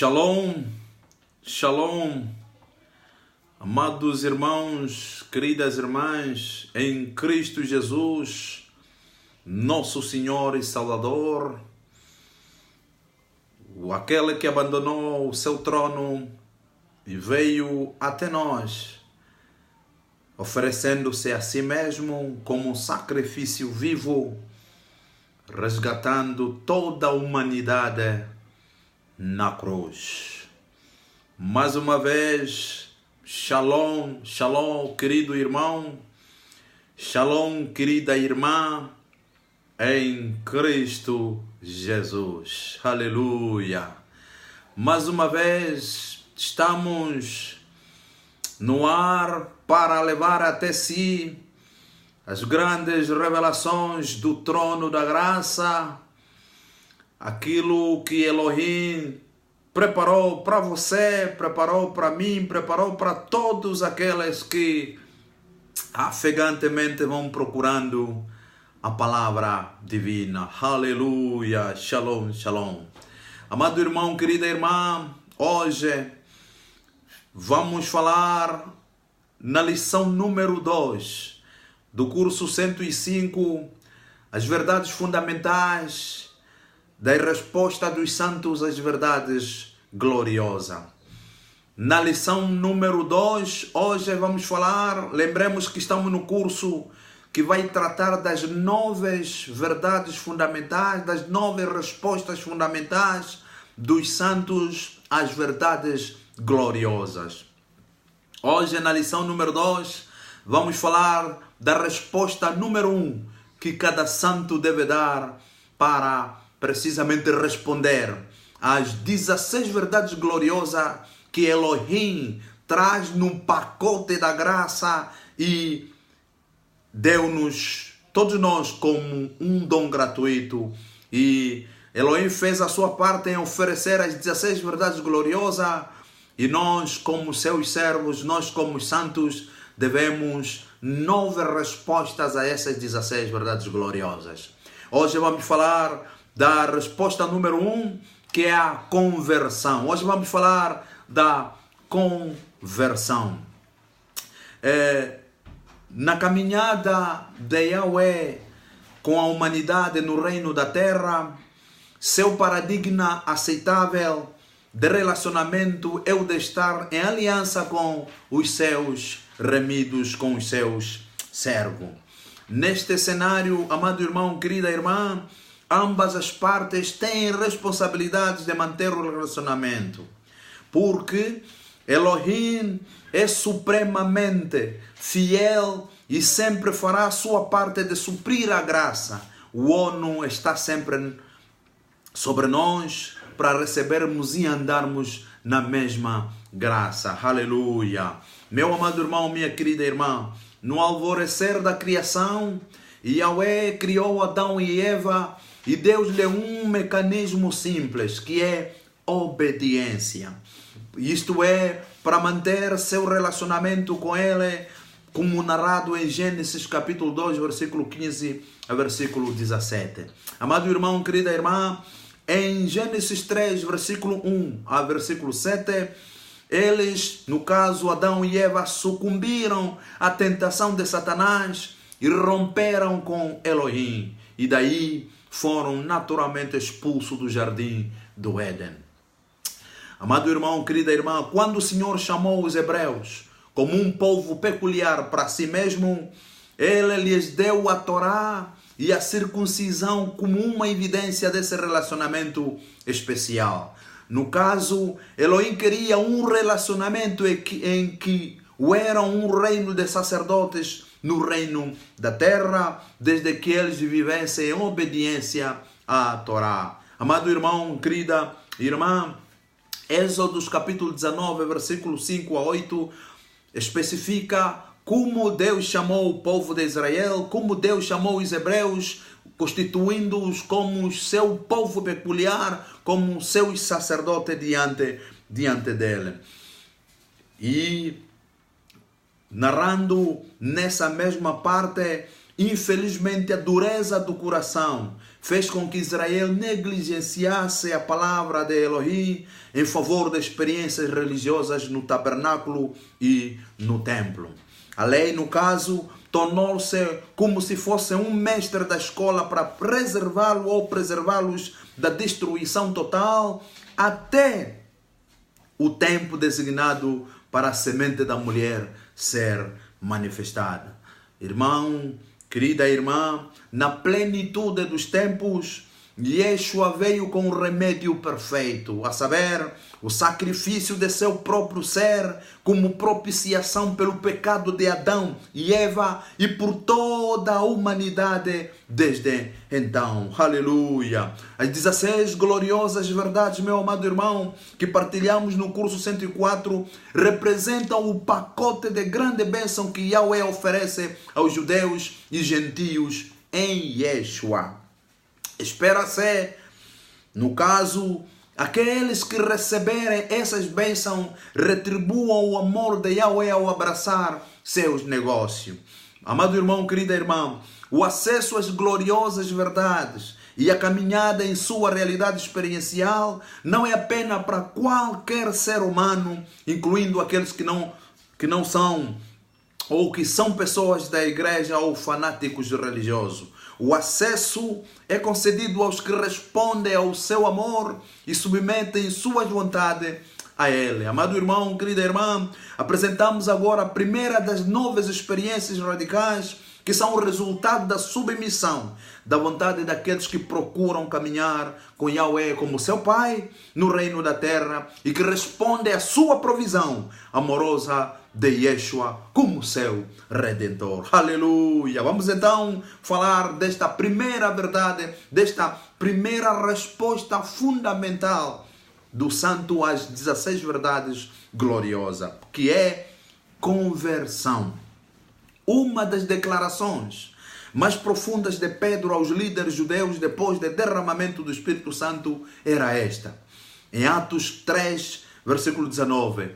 Shalom, shalom, amados irmãos, queridas irmãs, em Cristo Jesus, nosso Senhor e Salvador, aquele que abandonou o seu trono e veio até nós, oferecendo-se a si mesmo como sacrifício vivo, resgatando toda a humanidade na cruz. Mais uma vez, shalom, shalom, querido irmão, shalom, querida irmã, em Cristo Jesus. Aleluia. Mais uma vez, estamos no ar para levar até si as grandes revelações do trono da graça, aquilo que Elohim preparou para você, preparou para mim, preparou para todos aqueles que afagantemente vão procurando a palavra divina. Aleluia, shalom, shalom. Amado irmão, querida irmã, hoje vamos falar na lição número 2 do curso 105, as verdades fundamentais da resposta dos santos às verdades gloriosas. Na lição número 2, hoje vamos falar, lembremos que estamos no curso que vai tratar das 9 verdades fundamentais, das 9 respostas fundamentais dos santos às verdades gloriosas. Hoje, na lição número 2, vamos falar da resposta número 1 que cada santo deve dar para precisamente responder às 16 verdades gloriosas que Elohim traz num pacote da graça e deu-nos, todos nós, como um dom gratuito. E Elohim fez a sua parte em oferecer as 16 verdades gloriosas e nós, como seus servos, nós como santos, devemos 9 respostas a essas 16 verdades gloriosas. Hoje vamos falar da resposta número 1, que é a conversão. Hoje vamos falar da conversão. Na caminhada de Yahweh com a humanidade no reino da terra, seu paradigma aceitável de relacionamento é o de estar em aliança com os seus remidos, com os seus servos. Neste cenário, amado irmão, querida irmã, ambas as partes têm responsabilidades de manter o relacionamento, porque Elohim é supremamente fiel e sempre fará a sua parte de suprir a graça. O ONU está sempre sobre nós para recebermos e andarmos na mesma graça. Aleluia. Meu amado irmão, minha querida irmã, no alvorecer da criação, Yahweh criou Adão e Eva e Deus-lhe um mecanismo simples, que é obediência. Isto é, para manter seu relacionamento com Ele, como narrado em Gênesis capítulo 2, versículo 15 a versículo 17. Amado irmão, querida irmã, em Gênesis 3, versículo 1 a versículo 7, eles, no caso Adão e Eva, sucumbiram à tentação de Satanás e romperam com Elohim. E daí foram naturalmente expulsos do jardim do Éden. Amado irmão, querida irmã, quando o Senhor chamou os hebreus como um povo peculiar para si mesmo, Ele lhes deu a Torá e a circuncisão como uma evidência desse relacionamento especial. No caso, Elohim queria um relacionamento em que era um reino de sacerdotes no reino da terra, desde que eles vivessem em obediência à Torá. Amado irmão, querida irmã, Êxodo capítulo 19, versículo 5 a 8, especifica como Deus chamou o povo de Israel, como Deus chamou os hebreus, constituindo-os como seu povo peculiar, como seus sacerdotes diante dele. E narrando nessa mesma parte Infelizmente, a dureza do coração fez com que Israel negligenciasse a palavra de Elohim em favor de experiências religiosas no tabernáculo e no templo. A lei, no caso, tornou-se como se fosse um mestre da escola para preservá-lo ou preservá-los da destruição total até o tempo designado para a semente da mulher ser manifestada. Irmão, querida irmã, na plenitude dos tempos, Yeshua veio com o remédio perfeito, a saber, o sacrifício de seu próprio ser como propiciação pelo pecado de Adão e Eva e por toda a humanidade desde então. Aleluia! As 16 gloriosas verdades, meu amado irmão, que partilhamos no curso 104, representam o pacote de grande bênção que Yahweh oferece aos judeus e gentios em Yeshua. Espera-se, no caso, aqueles que receberem essas bênçãos retribuam o amor de Yahweh ao abraçar seus negócios. Amado irmão, querida irmã, o acesso às gloriosas verdades e a caminhada em sua realidade experiencial não é apenas para qualquer ser humano, incluindo aqueles que não são ou que são pessoas da igreja ou fanáticos religiosos. O acesso é concedido aos que respondem ao seu amor e submetem suas vontades a Ele. Amado irmão, querida irmã, apresentamos agora a primeira das novas experiências radicais que são o resultado da submissão da vontade daqueles que procuram caminhar com Yahweh como seu Pai no reino da terra e que respondem à sua provisão amorosa de Yeshua como seu Redentor. Aleluia! Vamos então falar desta primeira verdade, desta primeira resposta fundamental do santo às 16 verdades gloriosas, que é conversão. Uma das declarações mais profundas de Pedro aos líderes judeus depois do derramamento do Espírito Santo era esta. Em Atos 3, versículo 19.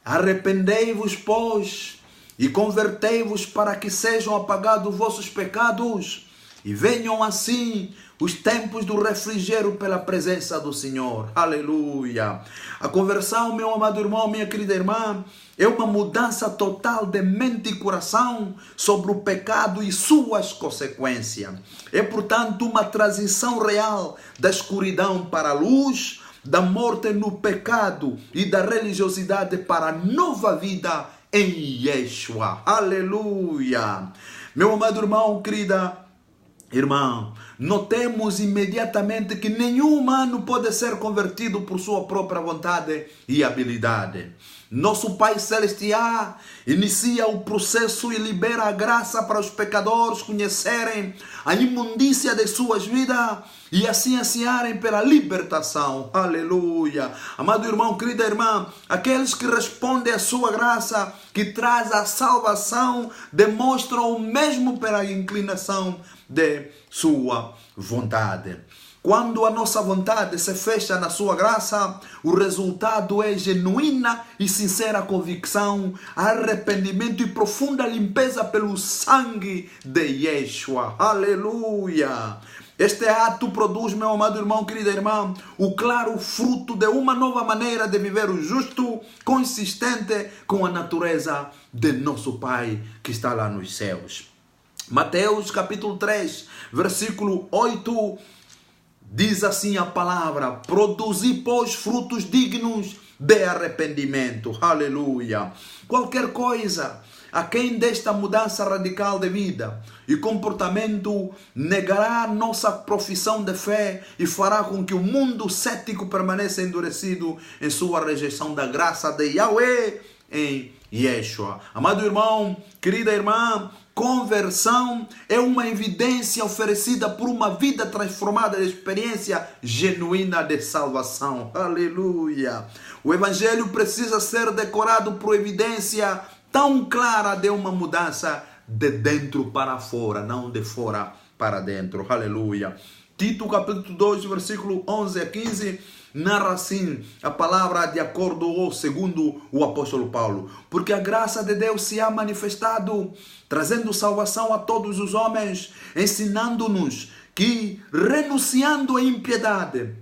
Arrependei-vos, pois, e convertei-vos para que sejam apagados vossos pecados e venham assim os tempos do refrigério pela presença do Senhor. Aleluia! A conversão, meu amado irmão, minha querida irmã, é uma mudança total de mente e coração sobre o pecado e suas consequências. É, portanto, uma transição real da escuridão para a luz, da morte no pecado e da religiosidade para a nova vida em Yeshua. Aleluia! Meu amado irmão, querida irmã, notemos imediatamente que nenhum humano pode ser convertido por sua própria vontade e habilidade. Nosso Pai Celestial inicia o processo e libera a graça para os pecadores conhecerem a imundícia de suas vidas e assim ansiarem pela libertação. Aleluia! Amado irmão, querida irmã, aqueles que respondem à sua graça, que traz a salvação, demonstram o mesmo pela inclinação de sua vontade. Quando a nossa vontade se fecha na sua graça, o resultado é genuína e sincera convicção, arrependimento e profunda limpeza pelo sangue de Yeshua. Aleluia! Este ato produz, meu amado irmão, querida irmã, o claro fruto de uma nova maneira de viver o justo, consistente com a natureza de nosso Pai que está lá nos céus. Mateus capítulo 3, versículo 8, diz assim a palavra: produzi, pois, frutos dignos de arrependimento. Aleluia! Qualquer coisa a quem desta mudança radical de vida e comportamento negará nossa profissão de fé e fará com que o mundo cético permaneça endurecido em sua rejeição da graça de Yahweh em Yeshua. Amado irmão, querida irmã, conversão é uma evidência oferecida por uma vida transformada de experiência genuína de salvação. Aleluia! O Evangelho precisa ser decorado por evidência tão clara de uma mudança de dentro para fora, não de fora para dentro. Aleluia! Tito capítulo 2, versículo 11 a 15, narra assim a palavra de acordo ou segundo o apóstolo Paulo. Porque a graça de Deus se ha manifestado, trazendo salvação a todos os homens, ensinando-nos que, renunciando à impiedade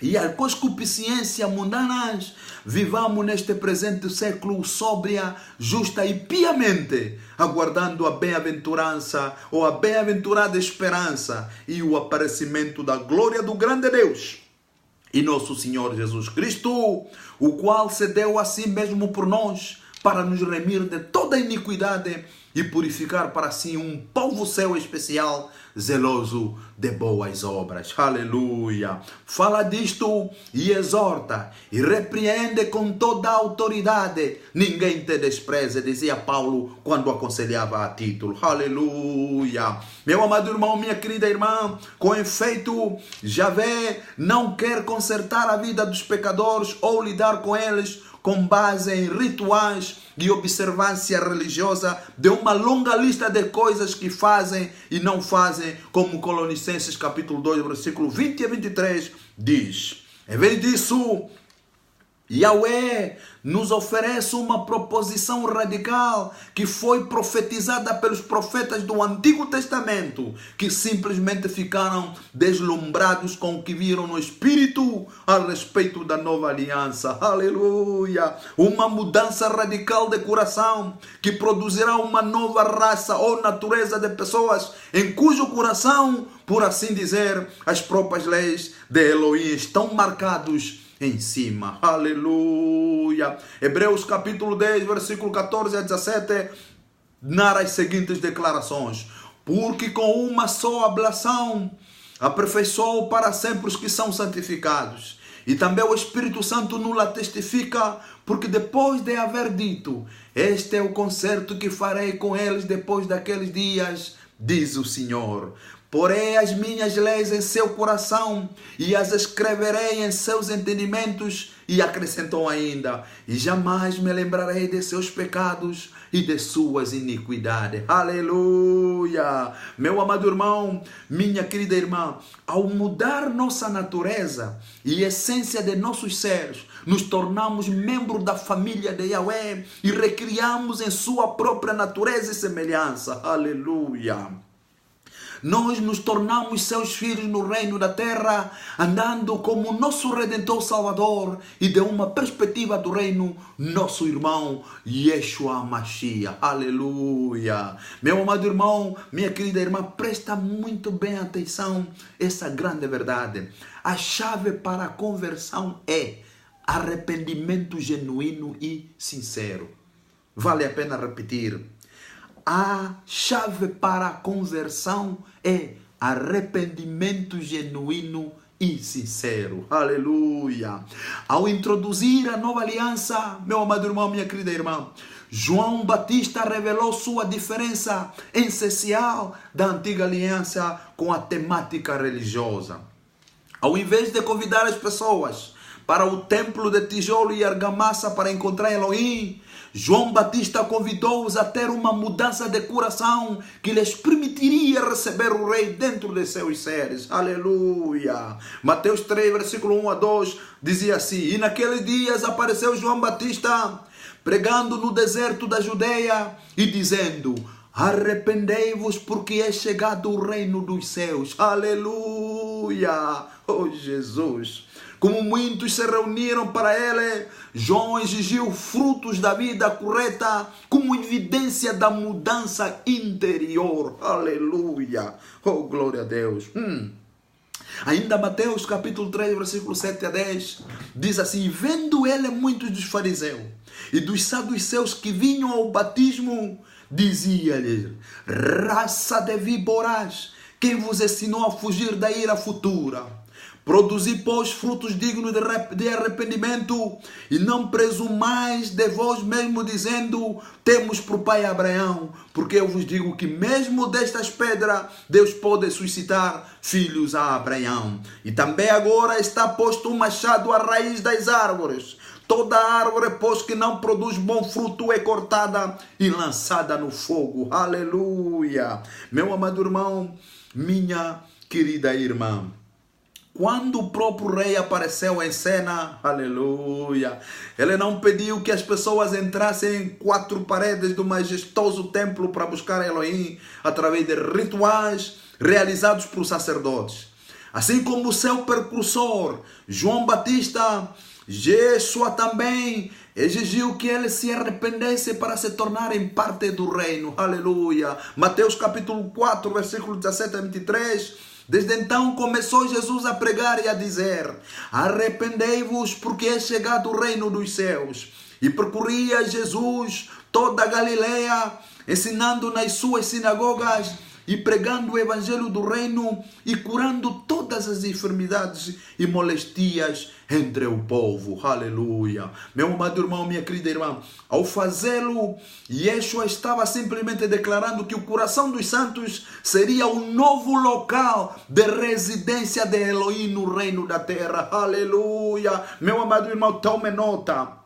e à concupiscência mundanas, vivamos neste presente século sóbria, justa e piamente, aguardando a bem-aventurança ou a bem-aventurada esperança e o aparecimento da glória do grande Deus e nosso Senhor Jesus Cristo, o qual se deu a si mesmo por nós, para nos remir de toda iniquidade e purificar para si um povo seu especial, zeloso de boas obras. Aleluia! Fala disto e exorta e repreende com toda a autoridade. Ninguém te despreze, dizia Paulo quando aconselhava a Tito. Aleluia! Meu amado irmão, minha querida irmã, com efeito, Javé não quer consertar a vida dos pecadores ou lidar com eles com base em rituais e observância religiosa de uma longa lista de coisas que fazem e não fazem, como Colossenses capítulo 2, versículo 20 a 23 diz. Em vez disso, Yahweh nos oferece uma proposição radical que foi profetizada pelos profetas do Antigo Testamento, que simplesmente ficaram deslumbrados com o que viram no Espírito a respeito da nova aliança. Aleluia! Uma mudança radical de coração que produzirá uma nova raça ou natureza de pessoas em cujo coração, por assim dizer, as próprias leis de Elohim estão marcados em cima. Aleluia! Hebreus capítulo 10, versículo 14 a 17, narra as seguintes declarações. Porque com uma só ablação aperfeiçoou para sempre os que são santificados. E também o Espírito Santo nula testifica, porque depois de haver dito, este é o concerto que farei com eles depois daqueles dias, diz o Senhor. Porei as minhas leis em seu coração e as escreverei em seus entendimentos. E acrescentou ainda, e jamais me lembrarei de seus pecados e de suas iniquidades. Aleluia! Meu amado irmão, minha querida irmã, ao mudar nossa natureza e essência de nossos seres, nos tornamos membros da família de Yahweh e recriamos em sua própria natureza e semelhança. Aleluia! Nós nos tornamos seus filhos no reino da terra, andando como nosso Redentor Salvador e de uma perspectiva do reino, nosso irmão Yeshua Mashiach. Aleluia! Meu amado irmão, minha querida irmã, presta muito bem atenção a essa grande verdade. A chave para a conversão é arrependimento genuíno e sincero. Vale a pena repetir. A chave para a conversão é arrependimento genuíno e sincero. Aleluia! Ao introduzir a nova aliança, meu amado irmão, minha querida irmã, João Batista revelou sua diferença essencial da antiga aliança com a temática religiosa. Ao invés de convidar as pessoas para o templo de tijolo e argamassa para encontrar Elohim, João Batista convidou-os a ter uma mudança de coração que lhes permitiria receber o rei dentro de seus seres. Aleluia! Mateus 3, versículo 1 a 2, dizia assim: E naqueles dias apareceu João Batista, pregando no deserto da Judeia e dizendo: Arrependei-vos, porque é chegado o reino dos céus. Aleluia! Oh Jesus! Como muitos se reuniram para ele, João exigiu frutos da vida correta como evidência da mudança interior. Aleluia! Oh, glória a Deus! Ainda Mateus capítulo 3, versículo 7 a 10, diz assim: Vendo ele muitos dos fariseus e dos saduceus que vinham ao batismo, dizia-lhes: Raça de víboras, quem vos ensinou a fugir da ira futura? Produzi, pois, frutos dignos de arrependimento, e não presumais de vós mesmo, dizendo: temos por pai Abraão, porque eu vos digo que mesmo destas pedras Deus pode suscitar filhos a Abraão. E também agora está posto um machado à raiz das árvores. Toda árvore, pois, que não produz bom fruto é cortada e lançada no fogo. Aleluia! Meu amado irmão, minha querida irmã, quando o próprio rei apareceu em cena, aleluia, ele não pediu que as pessoas entrassem em 4 paredes do majestoso templo para buscar Elohim através de rituais realizados por sacerdotes. Assim como o seu precursor, João Batista, Yeshua também exigiu que ele se arrependesse para se tornarem parte do reino. Aleluia. Mateus capítulo 4, versículo 17 a 23. Desde então começou Jesus a pregar e a dizer: arrependei-vos, porque é chegado o reino dos céus. E percorria Jesus toda a Galileia, ensinando nas suas sinagogas e pregando o evangelho do reino e curando todas as enfermidades e molestias entre o povo. Aleluia. Meu amado irmão, minha querida irmã, ao fazê-lo, Yeshua estava simplesmente declarando que o coração dos santos seria o novo local de residência de Elohim no reino da terra. Aleluia. Meu amado irmão, tome nota.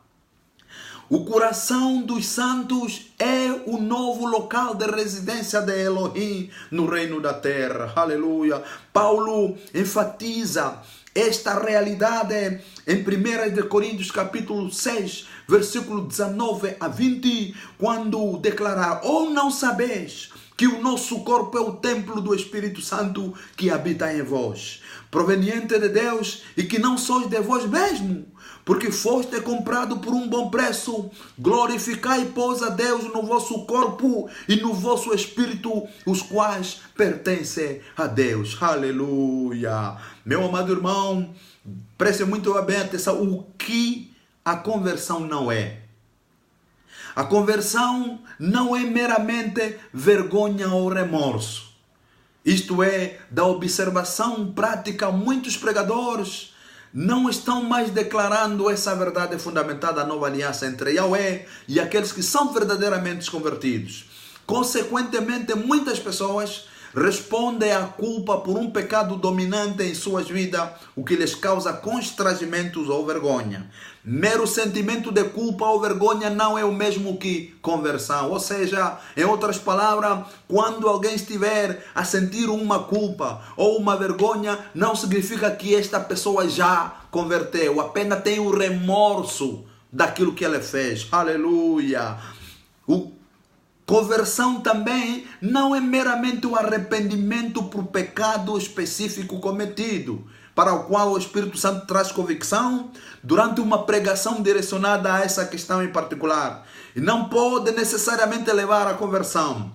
O coração dos santos é o novo local de residência de Elohim no reino da terra. Aleluia. Paulo enfatiza esta realidade em 1 Coríntios capítulo 6, versículo 19 a 20, quando declarar: ou não sabeis que o nosso corpo é o templo do Espírito Santo que habita em vós, proveniente de Deus, e que não sois de vós mesmo, porque foste comprado por um bom preço. Glorificai, pois, a Deus no vosso corpo e no vosso espírito, os quais pertencem a Deus. Aleluia. Meu amado irmão, preste muito bem atenção o que a conversão não é. A conversão não é meramente vergonha ou remorso. Isto é, da observação prática, muitos pregadores não estão mais declarando essa verdade fundamentada na nova aliança entre Yahweh e aqueles que são verdadeiramente convertidos. Consequentemente, muitas pessoas respondem à culpa por um pecado dominante em suas vidas, o que lhes causa constrangimentos ou vergonha. Mero sentimento de culpa ou vergonha não é o mesmo que conversão. Ou seja, em outras palavras, quando alguém estiver a sentir uma culpa ou uma vergonha, não significa que esta pessoa já converteu, apenas tem o remorso daquilo que ela fez. Aleluia! Conversão também não é meramente o arrependimento por pecado específico cometido, para o qual o Espírito Santo traz convicção durante uma pregação direcionada a essa questão em particular. E não pode necessariamente levar à conversão.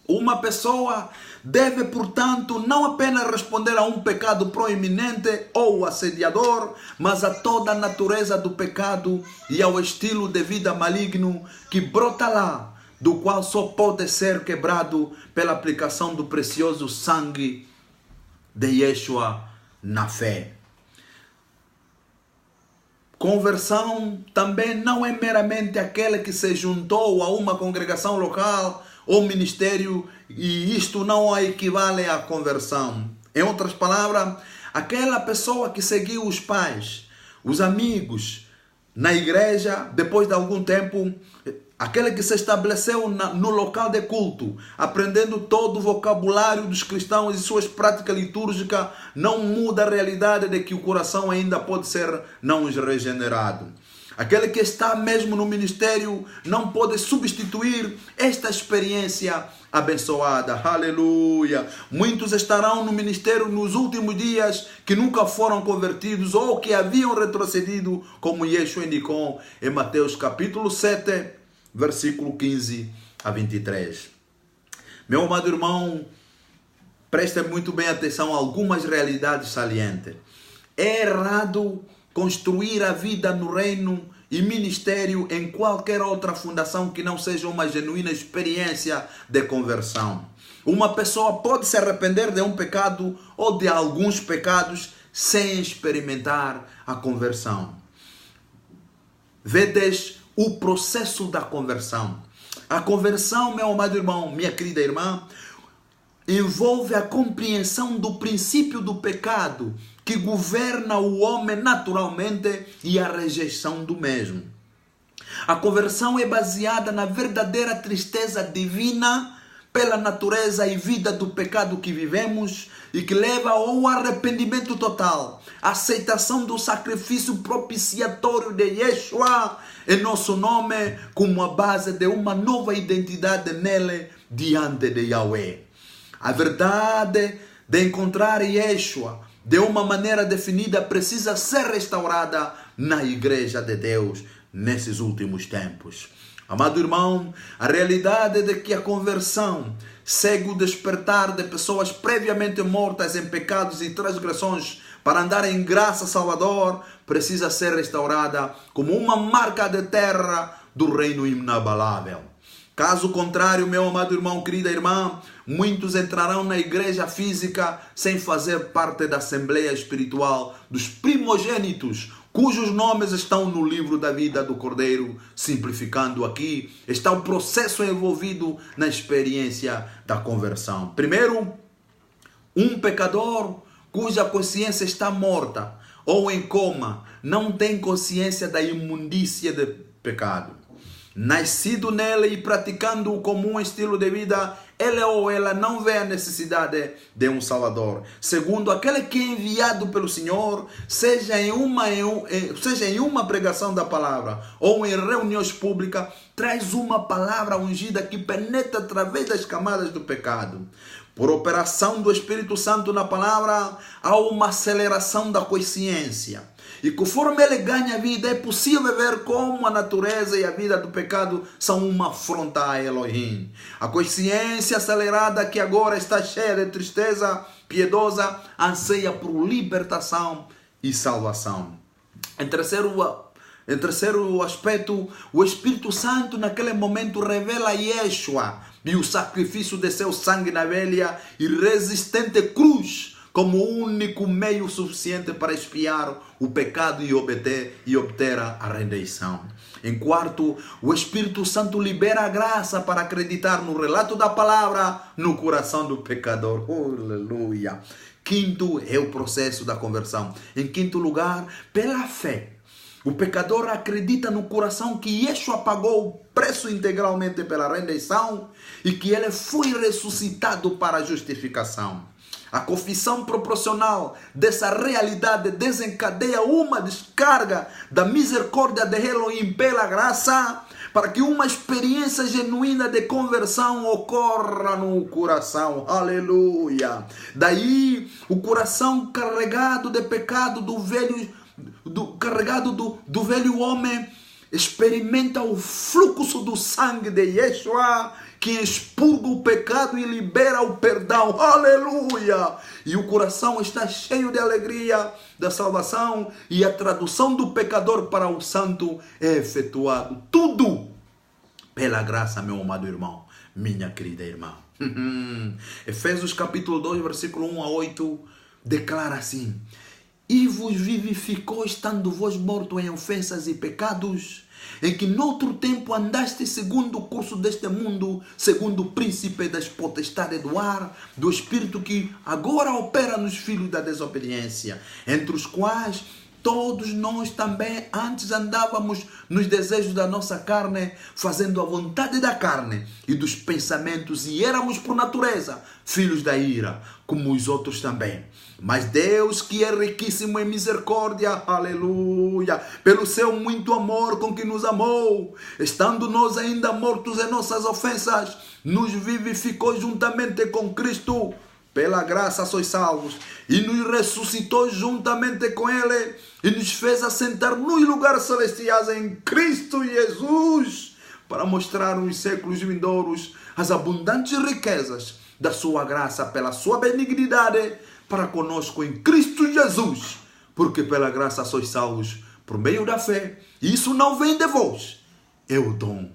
Uma pessoa deve, portanto, não apenas responder a um pecado proeminente ou assediador, mas a toda a natureza do pecado e ao estilo de vida maligno que brota lá, do qual só pode ser quebrado pela aplicação do precioso sangue de Yeshua na fé. Conversão também não é meramente aquele que se juntou a uma congregação local ou ministério, e isto não equivale à conversão. Em outras palavras, aquela pessoa que seguiu os pais, os amigos na igreja, depois de algum tempo, aquele que se estabeleceu no local de culto, aprendendo todo o vocabulário dos cristãos e suas práticas litúrgicas, não muda a realidade de que o coração ainda pode ser não regenerado. Aquele que está mesmo no ministério não pode substituir esta experiência abençoada. Aleluia! Muitos estarão no ministério nos últimos dias que nunca foram convertidos ou que haviam retrocedido, como Yeshua indicou em Mateus capítulo 7, versículo 15 a 23. Meu amado irmão, preste muito bem atenção a algumas realidades salientes. É errado construir a vida no reino e ministério em qualquer outra fundação que não seja uma genuína experiência de conversão. Uma pessoa pode se arrepender de um pecado ou de alguns pecados sem experimentar a conversão. Vedes o processo da conversão. A conversão, meu amado irmão, minha querida irmã, envolve a compreensão do princípio do pecado que governa o homem naturalmente e a rejeição do mesmo. A conversão é baseada na verdadeira tristeza divina pela natureza e vida do pecado que vivemos e que leva ao arrependimento total, a aceitação do sacrifício propiciatório de Yeshua em nosso nome como a base de uma nova identidade nele diante de Yahweh. A verdade de encontrar Yeshua de uma maneira definida precisa ser restaurada na igreja de Deus nesses últimos tempos. Amado irmão, a realidade de que a conversão segue o despertar de pessoas previamente mortas em pecados e transgressões para andar em graça salvador precisa ser restaurada como uma marca de terra do reino inabalável. Caso contrário, meu amado irmão, querida irmã, muitos entrarão na igreja física sem fazer parte da assembleia espiritual dos primogênitos, cujos nomes estão no livro da vida do Cordeiro. Simplificando aqui, está o processo envolvido na experiência da conversão. Primeiro, um pecador cuja consciência está morta ou em coma não tem consciência da imundícia do pecado. Nascido nele e praticando-o como um estilo de vida, ele ou ela não vê a necessidade de um Salvador. Segundo, aquele que é enviado pelo Senhor, seja em uma pregação da palavra ou em reuniões públicas, traz uma palavra ungida que penetra através das camadas do pecado. Por operação do Espírito Santo na palavra, há uma aceleração da consciência. E conforme ele ganha vida, é possível ver como a natureza e a vida do pecado são uma afronta a Elohim. A consciência acelerada que agora está cheia de tristeza piedosa, anseia por libertação e salvação. Em terceiro aspecto, o Espírito Santo naquele momento revela Yeshua e o sacrifício de seu sangue na velha e resistente cruz como o único meio suficiente para expiar o pecado e obter a redenção. Em quarto, o Espírito Santo libera a graça para acreditar no relato da palavra no coração do pecador. Aleluia! Quinto é o processo da conversão. Em quinto lugar, pela fé, o pecador acredita no coração que Yeshua pagou o preço integralmente pela redenção e que ele foi ressuscitado para a justificação. A confissão proporcional dessa realidade desencadeia uma descarga da misericórdia de Elohim pela graça para que uma experiência genuína de conversão ocorra no coração. Aleluia! Daí o coração carregado de pecado do velho homem experimenta o fluxo do sangue de Yeshua, que expurga o pecado e libera o perdão. Aleluia! E o coração está cheio de alegria da salvação e a tradução do pecador para o santo é efetuado. Tudo pela graça, meu amado irmão, minha querida irmã. Efésios capítulo 2, versículo 1 a 8, declara assim: e vos vivificou, estando vós mortos em ofensas e pecados, em que noutro tempo andaste segundo o curso deste mundo, segundo o príncipe das potestades do ar, do espírito que agora opera nos filhos da desobediência, entre os quais todos nós também antes andávamos nos desejos da nossa carne, fazendo a vontade da carne e dos pensamentos, e éramos por natureza filhos da ira, como os outros também. Mas Deus, que é riquíssimo em misericórdia, aleluia, pelo seu muito amor com que nos amou, estando nós ainda mortos em nossas ofensas, nos vivificou juntamente com Cristo. Pela graça sois salvos, e nos ressuscitou juntamente com Ele, e nos fez assentar nos lugares celestiais em Cristo Jesus, para mostrar nos séculos vindouros as abundantes riquezas da sua graça pela sua benignidade para conosco em Cristo Jesus, porque pela graça sois salvos por meio da fé, e isso não vem de vós, é o dom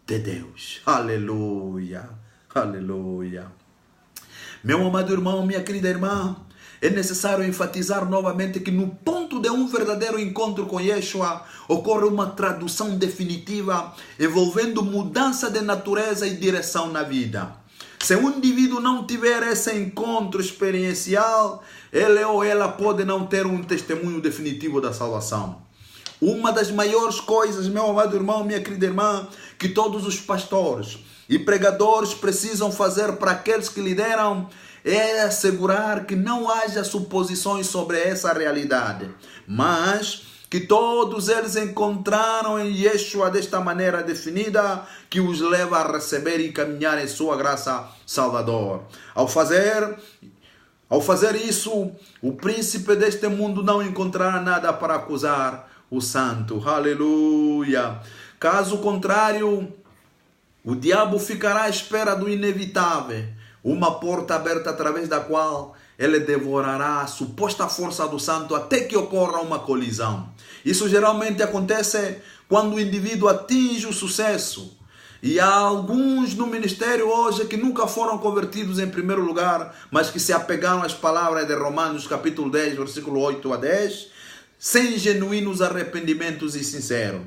de Deus. Aleluia, aleluia. Meu amado irmão, minha querida irmã, é necessário enfatizar novamente que no ponto de um verdadeiro encontro com Yeshua, ocorre uma tradução definitiva envolvendo mudança de natureza e direção na vida. Se um indivíduo não tiver esse encontro experiencial, ele ou ela pode não ter um testemunho definitivo da salvação. Uma das maiores coisas, meu amado irmão, minha querida irmã, que todos os pastores e pregadores precisam fazer para aqueles que lideram é assegurar que não haja suposições sobre essa realidade, mas que todos eles encontraram em Yeshua desta maneira definida, que os leva a receber e caminhar em sua graça salvador. Ao fazer isso, o príncipe deste mundo não encontrará nada para acusar o santo. Aleluia! Caso contrário, o diabo ficará à espera do inevitável, uma porta aberta através da qual ele devorará a suposta força do santo até que ocorra uma colisão. Isso geralmente acontece quando o indivíduo atinge o sucesso. E há alguns no ministério hoje que nunca foram convertidos em primeiro lugar, mas que se apegaram às palavras de Romanos capítulo 10, versículo 8 a 10, sem genuínos arrependimentos e sinceros.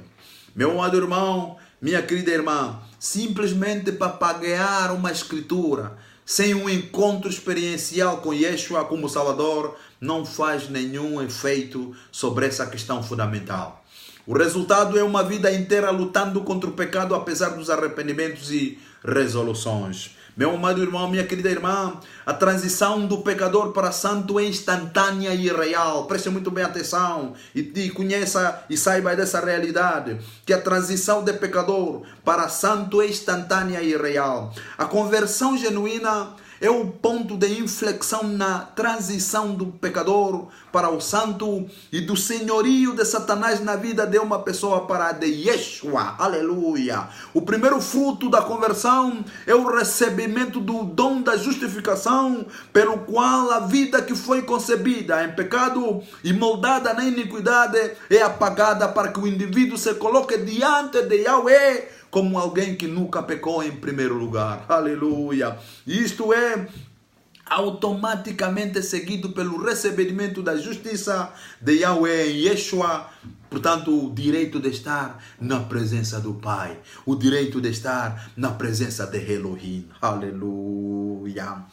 Meu amado irmão, minha querida irmã, simplesmente papaguear uma escritura sem um encontro experiencial com Yeshua como Salvador não faz nenhum efeito sobre essa questão fundamental. O resultado é uma vida inteira lutando contra o pecado apesar dos arrependimentos e resoluções. Meu amado irmão, minha querida irmã, a transição do pecador para santo é instantânea e real. Preste muito bem atenção e conheça e saiba dessa realidade, que a transição de pecador para santo é instantânea e real. A conversão genuína é o ponto de inflexão na transição do pecador para o santo e do senhorio de Satanás na vida de uma pessoa para a de Yeshua. Aleluia! O primeiro fruto da conversão é o recebimento do dom da justificação, pelo qual a vida que foi concebida em pecado e moldada na iniquidade é apagada para que o indivíduo se coloque diante de Yahweh como alguém que nunca pecou em primeiro lugar. Aleluia! Isto é automaticamente seguido pelo recebimento da justiça de Yahweh em Yeshua. Portanto, o direito de estar na presença do Pai. O direito de estar na presença de Elohim. Aleluia!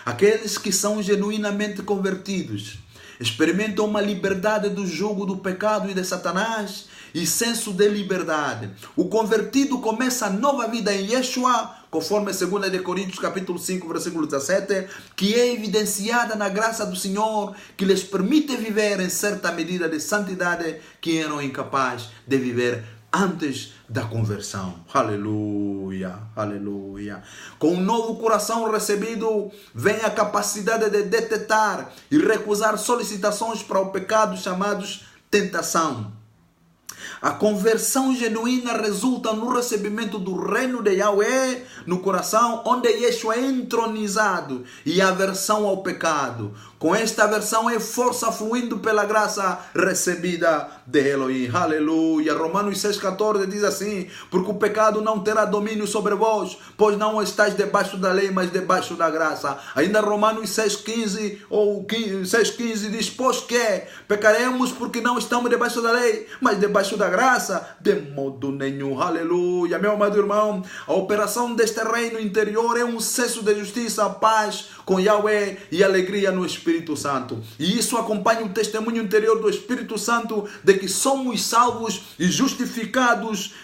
Aqueles que são genuinamente convertidos experimentam uma liberdade do jugo do pecado e de Satanás e senso de liberdade. O convertido começa a nova vida em Yeshua, conforme 2 de Coríntios capítulo 5, versículo 17, que é evidenciada na graça do Senhor, que lhes permite viver em certa medida de santidade que eram incapazes de viver antes da conversão. Aleluia, aleluia. Com um novo coração recebido, vem a capacidade de detectar e recusar solicitações para o pecado chamados tentação. A conversão genuína resulta no recebimento do reino de Yahweh no coração, onde Yeshua é entronizado, e a aversão ao pecado. Com esta aversão é força fluindo pela graça recebida de Elohim. Aleluia. Romanos 6,14 diz assim: porque o pecado não terá domínio sobre vós, pois não estáis debaixo da lei, mas debaixo da graça. Ainda Romanos 6,15 ou 6,15 diz: pois que pecaremos porque não estamos debaixo da lei, mas debaixo da graça? De modo nenhum. Aleluia. Meu amado irmão, a operação deste reino interior é um senso de justiça, paz com Yahweh e alegria no Espírito Santo. E isso acompanha o testemunho interior do Espírito Santo de que somos salvos e justificados,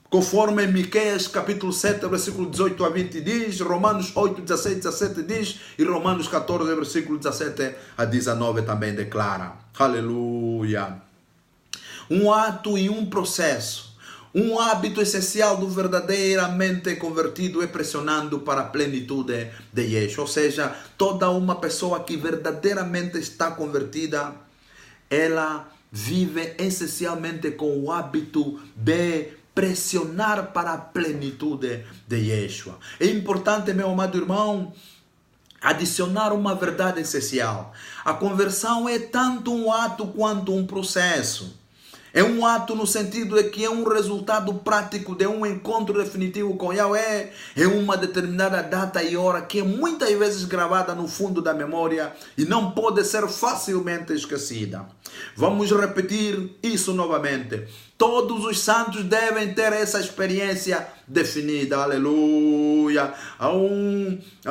conforme Miqueias capítulo 7, versículo 18 a 20 diz, Romanos 8, 16, 17 diz, e Romanos 14, versículo 17 a 19 também declara. Aleluia. Um ato e um processo. Um hábito essencial do verdadeiramente convertido é pressionando para a plenitude de Yeshua. Ou seja, toda uma pessoa que verdadeiramente está convertida, ela vive essencialmente com o hábito de pressionar para a plenitude de Yeshua. É importante, meu amado irmão, adicionar uma verdade essencial. A conversão é tanto um ato quanto um processo. É um ato no sentido de que é um resultado prático de um encontro definitivo com Yahweh, é uma determinada data e hora que é muitas vezes gravada no fundo da memória e não pode ser facilmente esquecida. Vamos repetir isso novamente. todos os santos devem ter essa experiência definida. Aleluia. Há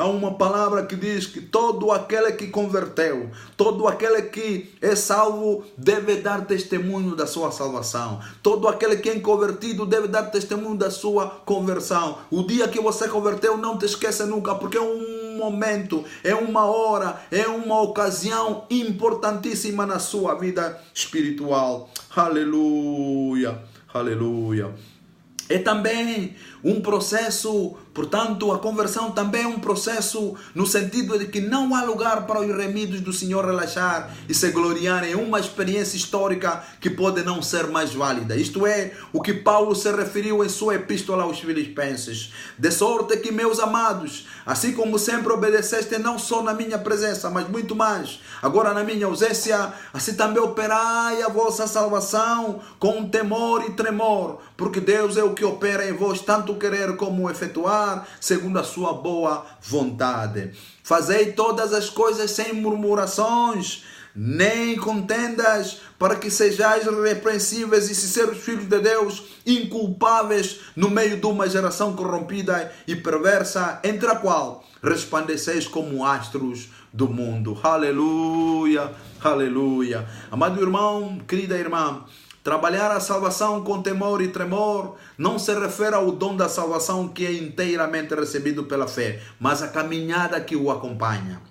uma palavra que diz que todo aquele que converteu, todo aquele que é salvo deve dar testemunho da sua salvação. Todo aquele que é convertido deve dar testemunho da sua conversão. O dia que você converteu, não te esqueça nunca, porque é um momento, é uma hora, é uma ocasião importantíssima na sua vida espiritual. Aleluia, aleluia. É também um processo, portanto, a conversão também é um processo no sentido de que não há lugar para os remidos do Senhor relaxar e se gloriar em uma experiência histórica que pode não ser mais válida. Isto é o que Paulo se referiu em sua epístola aos Filipenses. De sorte que, meus amados, assim como sempre obedeceste não só na minha presença, mas muito mais, agora na minha ausência, assim também operai a vossa salvação com temor e tremor, porque Deus é o que opera em vós tanto querer como efetuar, segundo a sua boa vontade. Fazei todas as coisas sem murmurações, nem contendas, para que sejais irrepreensíveis e sinceros filhos de Deus, inculpáveis no meio de uma geração corrompida e perversa, entre a qual resplandeceis como astros do mundo. Aleluia, aleluia. Amado irmão, querida irmã, trabalhar a salvação com temor e tremor não se refere ao dom da salvação que é inteiramente recebido pela fé, mas a caminhada que o acompanha.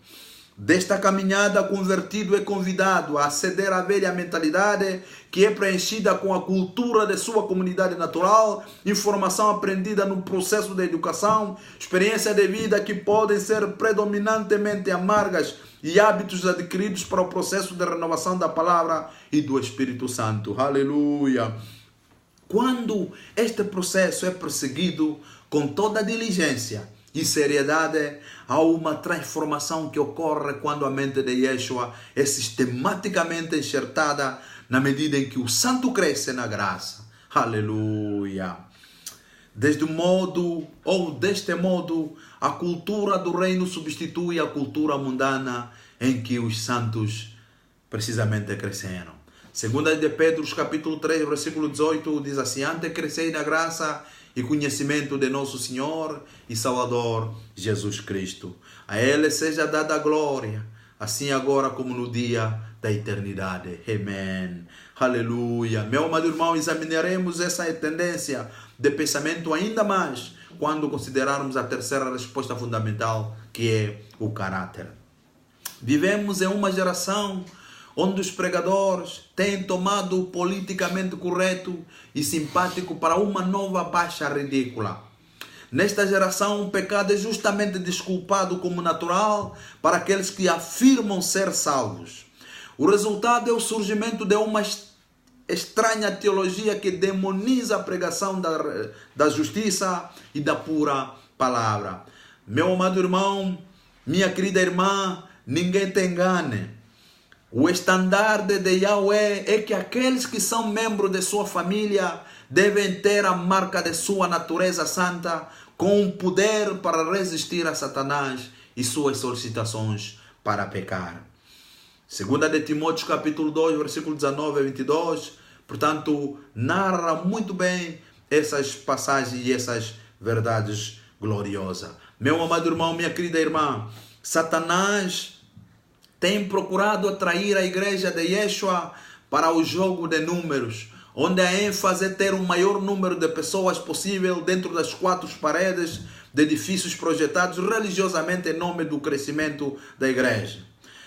Desta caminhada, convertido é convidado a ceder à velha mentalidade que é preenchida com a cultura de sua comunidade natural, informação aprendida no processo de educação, experiência de vida que podem ser predominantemente amargas e hábitos adquiridos para o processo de renovação da palavra e do Espírito Santo. Aleluia! Quando este processo é perseguido com toda a diligência e seriedade, há uma transformação que ocorre quando a mente de Yeshua é sistematicamente enxertada na medida em que o santo cresce na graça. Aleluia! Deste modo, a cultura do reino substitui a cultura mundana em que os santos precisamente cresceram. Segunda de Pedro, capítulo 3, versículo 18, diz assim: antes crescei na graça e conhecimento de nosso Senhor e Salvador Jesus Cristo. A Ele seja dada a glória, assim agora como no dia da eternidade. Amém. Aleluia. Meu amado irmão, examinaremos essa tendência de pensamento ainda mais quando considerarmos a terceira resposta fundamental, que é o caráter. Vivemos em uma geração onde os pregadores têm tomado o politicamente correto e simpático para uma nova baixa ridícula. Nesta geração, o pecado é justamente desculpado como natural para aqueles que afirmam ser salvos. O resultado é o surgimento de uma estranha teologia que demoniza a pregação da justiça e da pura palavra. Meu amado irmão, minha querida irmã, ninguém te engane. O estandarte de Yahweh é que aqueles que são membros de sua família devem ter a marca de sua natureza santa com poder para resistir a Satanás e suas solicitações para pecar. Segunda de Timóteo capítulo 2, versículo 19 a 22, portanto, narra muito bem essas passagens e essas verdades gloriosas. Meu amado irmão, minha querida irmã, Satanás tem procurado atrair a igreja de Yeshua para o jogo de números, onde a ênfase é ter o maior número de pessoas possível dentro das quatro paredes de edifícios projetados religiosamente em nome do crescimento da igreja.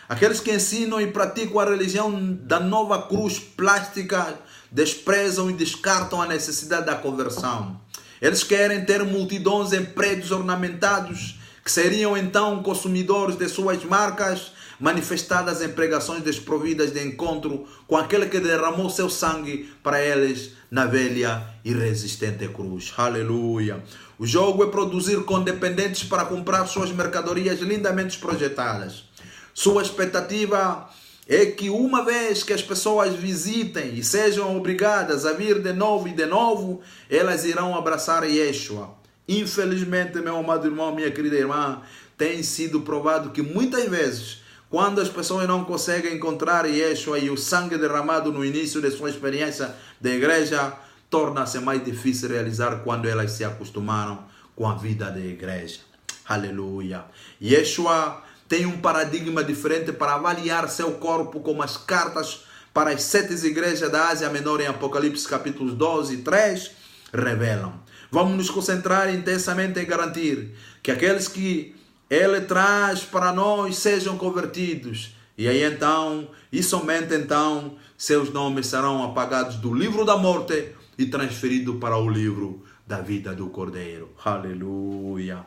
Aqueles que ensinam e praticam a religião da nova cruz plástica desprezam e descartam a necessidade da conversão. Eles querem ter multidões em prédios ornamentados, que seriam então consumidores de suas marcas, manifestadas em pregações desprovidas de encontro com aquele que derramou seu sangue para eles na velha e resistente cruz. Aleluia! O jogo é produzir condependentes para comprar suas mercadorias lindamente projetadas. Sua expectativa é que uma vez que as pessoas visitem e sejam obrigadas a vir de novo, elas irão abraçar Yeshua. Infelizmente, meu amado irmão, minha querida irmã, tem sido provado que muitas vezes, quando as pessoas não conseguem encontrar Yeshua e o sangue derramado no início de sua experiência da igreja, torna-se mais difícil realizar quando elas se acostumaram com a vida da igreja. Aleluia. Yeshua tem um paradigma diferente para avaliar seu corpo, como as cartas para as 7 igrejas da Ásia Menor em Apocalipse capítulos 12 e 3 revelam. Vamos nos concentrar intensamente em garantir que aqueles que Ele traz para nós sejam convertidos. E aí então, e somente então, seus nomes serão apagados do livro da morte e transferidos para o livro da vida do Cordeiro. Aleluia.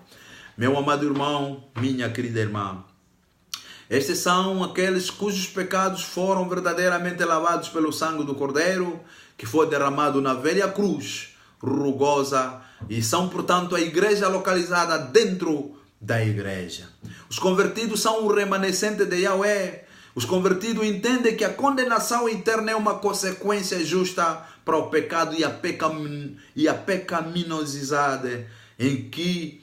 Meu amado irmão, minha querida irmã, estes são aqueles cujos pecados foram verdadeiramente lavados pelo sangue do Cordeiro, que foi derramado na velha cruz rugosa, e são, portanto, a igreja localizada dentro da igreja. Os convertidos são o remanescente de Yahweh. Os convertidos entendem que a condenação eterna é uma consequência justa para o pecado e a pecaminosidade, em que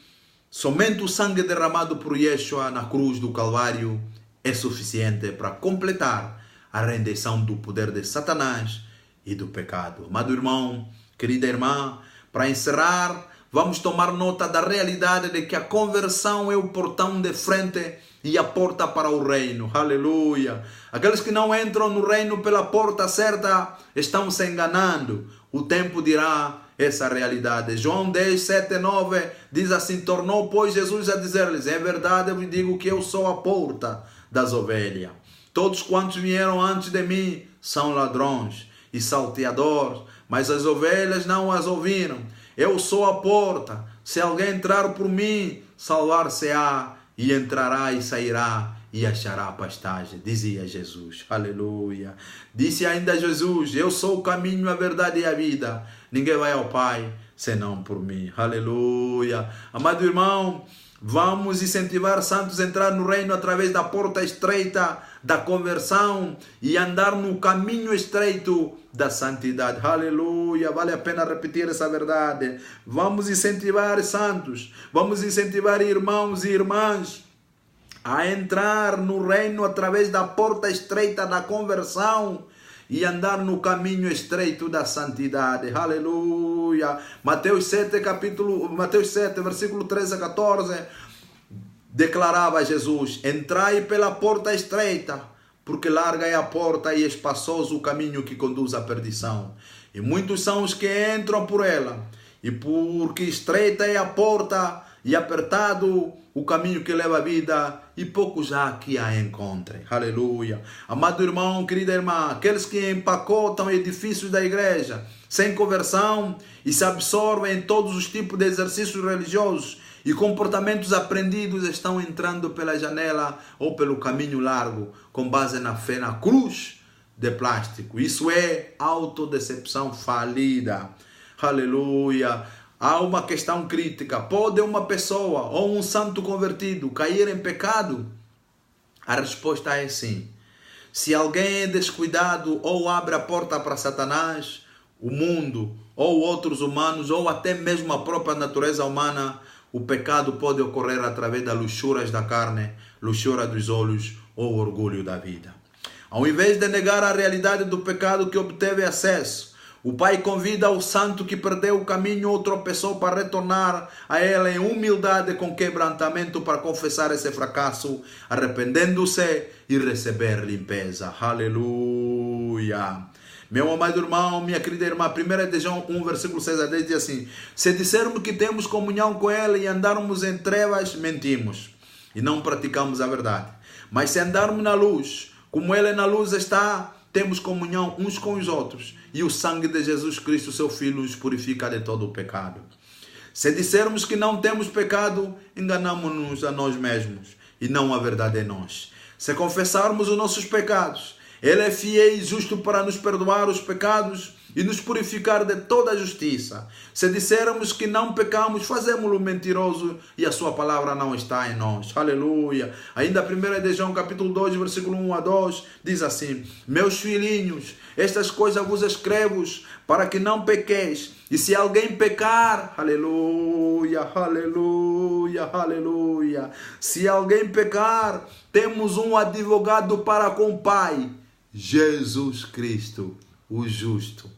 somente o sangue derramado por Yeshua na cruz do Calvário é suficiente para completar a rendição do poder de Satanás e do pecado. Amado irmão, querida irmã, para encerrar, vamos tomar nota da realidade de que a conversão é o portão de frente e a porta para o reino. Aleluia. Aqueles que não entram no reino pela porta certa estão se enganando. O tempo dirá essa realidade. João 10, 7, 9 diz assim: tornou, pois, Jesus a dizer-lhes: é verdade, eu vos digo que eu sou a porta das ovelhas. Todos quantos vieram antes de mim são ladrões e salteadores, mas as ovelhas não as ouviram. Eu sou a porta. Se alguém entrar por mim, salvar-se-á, e entrará e sairá e achará pastagem, dizia Jesus. Aleluia. Disse ainda Jesus: eu sou o caminho, a verdade e a vida. Ninguém vai ao Pai senão por mim. Aleluia. Amado irmão, vamos incentivar santos a entrar no reino através da porta estreita da conversão e andar no caminho estreito da santidade. Aleluia. Vale a pena repetir essa verdade. Vamos incentivar santos, vamos incentivar irmãos e irmãs a entrar no reino através da porta estreita da conversão e andar no caminho estreito da santidade. Aleluia. Mateus 7, versículo 13 a 14, declarava Jesus: entrai pela porta estreita, porque larga é a porta e espaçoso o caminho que conduz à perdição, e muitos são os que entram por ela. E porque estreita é a porta e apertado o caminho que leva à vida, e poucos há que a encontrem. Aleluia. Amado irmão, querida irmã, aqueles que empacotam edifícios da igreja sem conversão e se absorvem em todos os tipos de exercícios religiosos e comportamentos aprendidos, estão entrando pela janela ou pelo caminho largo, com base na fé na cruz de plástico. Isso é autodecepção falida. Aleluia. Há uma questão crítica: pode uma pessoa ou um santo convertido cair em pecado? A resposta é sim. Se alguém é descuidado ou abre a porta para Satanás, o mundo, ou outros humanos, ou até mesmo a própria natureza humana, o pecado pode ocorrer através das luxúrias da carne, luxúria dos olhos ou orgulho da vida. Ao invés de negar a realidade do pecado que obteve acesso, o Pai convida o santo que perdeu o caminho ou tropeçou para retornar a Ele em humildade com quebrantamento para confessar esse fracasso, arrependendo-se e receber limpeza. Aleluia. Meu amado irmão, minha querida irmã, 1 de João 1, versículo 6 a 10 diz assim: se dissermos que temos comunhão com Ele e andarmos em trevas, mentimos e não praticamos a verdade. Mas se andarmos na luz, como Ele na luz está, temos comunhão uns com os outros, e o sangue de Jesus Cristo, seu Filho, nos purifica de todo o pecado. Se dissermos que não temos pecado, enganamos-nos a nós mesmos, e não a verdade em nós. Se confessarmos os nossos pecados, Ele é fiel e justo para nos perdoar os pecados e nos purificar de toda a justiça. Se dissermos que não pecamos, fazemos-lo mentiroso e a sua palavra não está em nós. Aleluia. Ainda 1 de João capítulo 2, versículo 1 a 2, diz assim: meus filhinhos, estas coisas vos escrevo para que não pequeis. E se alguém pecar, aleluia, aleluia, aleluia. Se alguém pecar, temos um advogado para com o Pai, Jesus Cristo, o justo.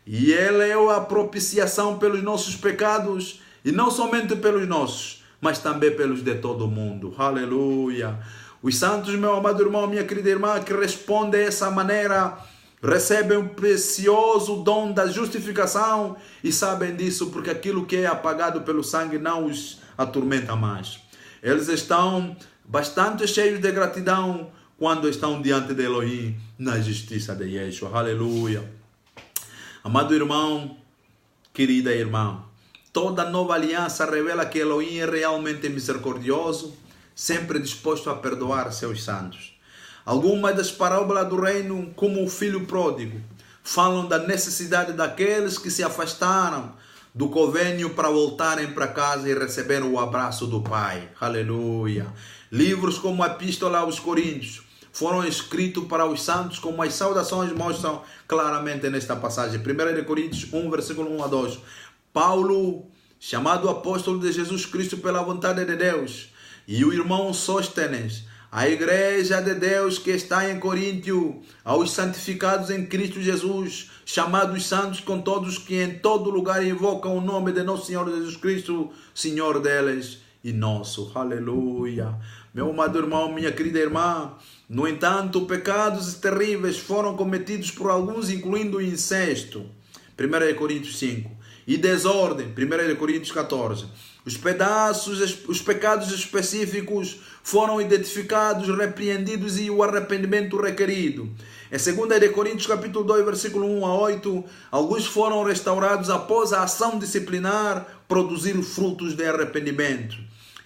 E Ele é a propiciação pelos nossos pecados, e não somente pelos nossos, mas também pelos de todo o mundo. Aleluia. Os santos, meu amado irmão, minha querida irmã, que respondem dessa maneira, recebem o precioso dom da justificação e sabem disso porque aquilo que é apagado pelo sangue não os atormenta mais. Eles estão bastante cheios de gratidão quando estão diante de Elohim na justiça de Yeshua. Aleluia. Amado irmão, querida irmã, toda nova aliança revela que Elohim é realmente misericordioso, sempre disposto a perdoar seus santos. Algumas das parábolas do reino, como o filho pródigo, falam da necessidade daqueles que se afastaram do convênio para voltarem para casa e receber o abraço do Pai. Aleluia. Livros como a Epístola aos Coríntios foram escritos para os santos, como as saudações mostram claramente nesta passagem. 1 Coríntios 1, versículo 1 a 2. Paulo, chamado apóstolo de Jesus Cristo pela vontade de Deus, e o irmão Sóstenes, a igreja de Deus que está em Coríntio, aos santificados em Cristo Jesus, chamados santos com todos que em todo lugar invocam o nome de nosso Senhor Jesus Cristo, Senhor deles e nosso. Aleluia. Meu amado irmão, minha querida irmã, no entanto, pecados terríveis foram cometidos por alguns, incluindo o incesto, 1 Coríntios 5, e desordem, 1 Coríntios 14. Os pecados específicos foram identificados, repreendidos e o arrependimento requerido. Em 2 Coríntios capítulo 2, versículo 1 a 8, alguns foram restaurados após a ação disciplinar produzir frutos de arrependimento.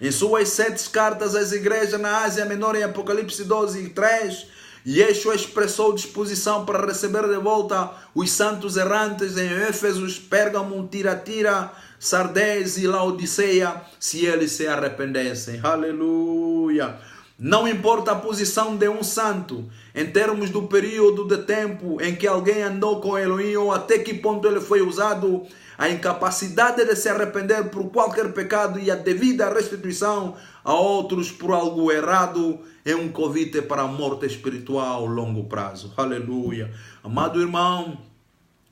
Em suas 7 cartas às igrejas na Ásia Menor, em Apocalipse 12 e 3, Yeshua expressou disposição para receber de volta os santos errantes em Éfesos, Pérgamo, Tiratira, Sardés e Laodiceia, se eles se arrependessem. Aleluia! Não importa a posição de um santo, em termos do período de tempo em que alguém andou com Elohim ou até que ponto ele foi usado, a incapacidade de se arrepender por qualquer pecado e a devida restituição a outros por algo errado é um convite para a morte espiritual a longo prazo. Aleluia. Amado irmão,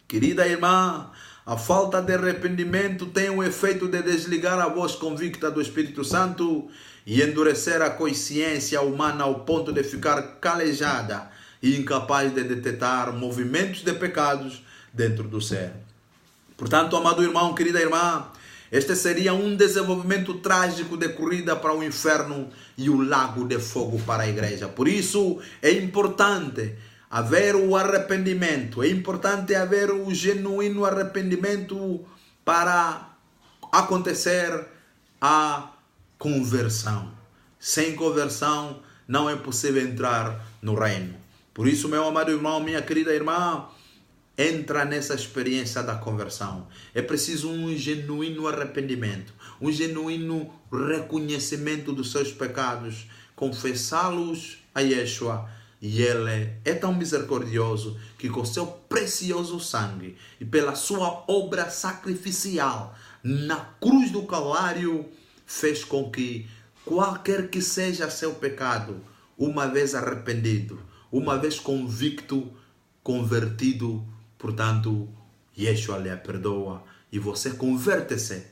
querida irmã, a falta de arrependimento tem o efeito de desligar a voz convicta do Espírito Santo e endurecer a consciência humana ao ponto de ficar calejada e incapaz de detectar movimentos de pecados dentro do ser. Portanto, amado irmão, querida irmã, este seria um desenvolvimento trágico de corrida para o inferno e o lago de fogo para a igreja. Por isso, é importante haver o arrependimento, é importante haver o genuíno arrependimento para acontecer a conversão. Sem conversão, não é possível entrar no reino. Por isso, meu amado irmão, minha querida irmã, entra nessa experiência da conversão. É preciso um genuíno arrependimento, um genuíno reconhecimento dos seus pecados, confessá-los a Yeshua. E Ele é tão misericordioso que com seu precioso sangue e pela sua obra sacrificial na cruz do Calvário fez com que qualquer que seja seu pecado, uma vez arrependido, uma vez convicto, convertido, portanto, Yeshua lhe perdoa e você converte-se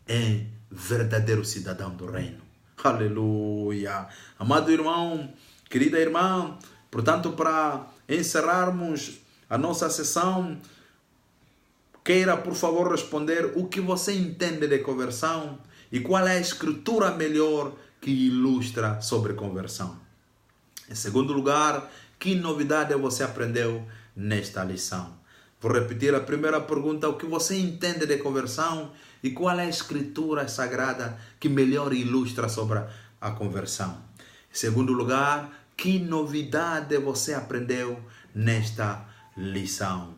em verdadeiro cidadão do reino. Aleluia. Amado irmão, querida irmã, portanto, para encerrarmos a nossa sessão, queira, por favor, responder o que você entende de conversão e qual é a escritura melhor que ilustra sobre conversão. Em segundo lugar, que novidade você aprendeu nesta lição? Vou repetir a primeira pergunta: o que você entende de conversão e qual é a escritura sagrada que melhor ilustra sobre a conversão? Em segundo lugar, que novidade você aprendeu nesta lição?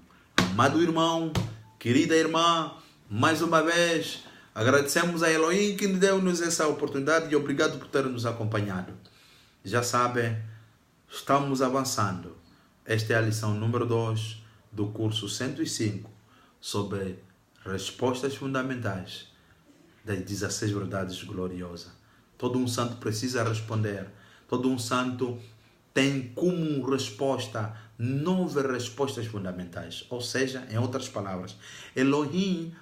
amado irmão, querida irmã, mais uma vez, agradecemos a Elohim que deu-nos essa oportunidade e obrigado por ter nos acompanhado. Já sabem, estamos avançando. Esta é a lição número 2 do curso 105 sobre respostas fundamentais das 16 verdades gloriosas. Todo um santo precisa responder. Todo um santo tem como resposta 9 respostas fundamentais. Ou seja, em outras palavras, Elohim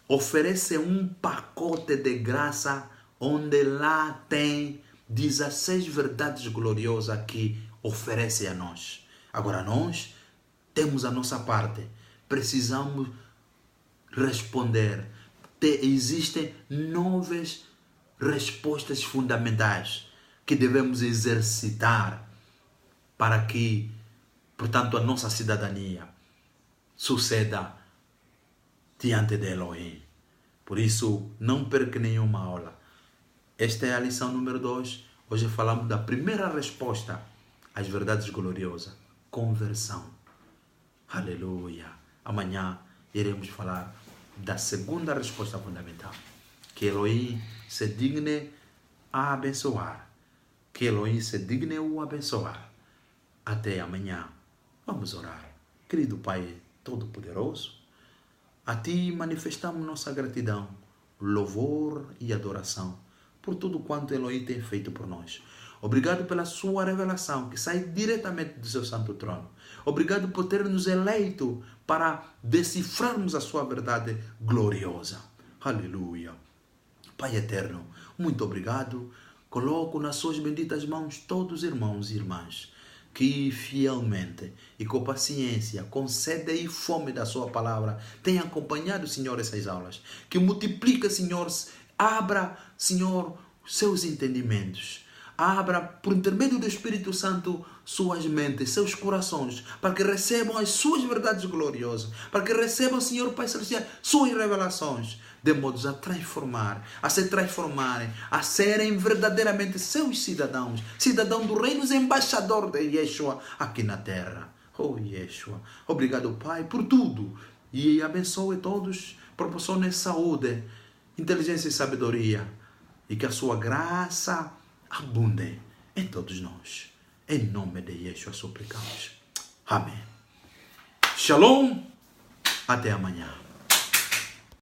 oferece um pacote de graça onde lá tem 16 verdades gloriosas que oferece a nós. Agora nós temos a nossa parte. Precisamos responder. Existem 9 respostas fundamentais que devemos exercitar para que, portanto, a nossa cidadania suceda diante de Elohim. Por isso, não perca nenhuma aula. Esta é a lição número 2. Hoje falamos da primeira resposta às verdades gloriosas. Conversão. Aleluia. Amanhã iremos falar da segunda resposta fundamental. Que Elohim se digne a abençoar. Que Elohim se digne o abençoar. Até amanhã. Vamos orar. Querido Pai Todo-Poderoso, a Ti manifestamos nossa gratidão, louvor e adoração por tudo quanto Elohim tem feito por nós. Obrigado pela sua revelação que sai diretamente do seu santo trono. Obrigado por ter nos eleito para decifrarmos a sua verdade gloriosa. Aleluia. Pai eterno, muito obrigado. Coloco nas suas benditas mãos todos os irmãos e irmãs que fielmente e com paciência, com sede e fome da sua palavra, tem acompanhado, Senhor, essas aulas. Que multiplica, Senhor, abra, Senhor, seus entendimentos. Abra, por intermédio do Espírito Santo, suas mentes, seus corações, para que recebam as suas verdades gloriosas, para que recebam, Senhor Pai Celestial, suas revelações, de modo a transformar, a se transformarem, a serem verdadeiramente seus cidadãos, cidadãos do reino, embaixador de Yeshua aqui na terra. Oh Yeshua, obrigado Pai por tudo, e abençoe todos, proporcione saúde, inteligência e sabedoria, e que a sua graça abunde em todos nós. Em nome de Yeshua suplicamos. Amém. Shalom. Até amanhã.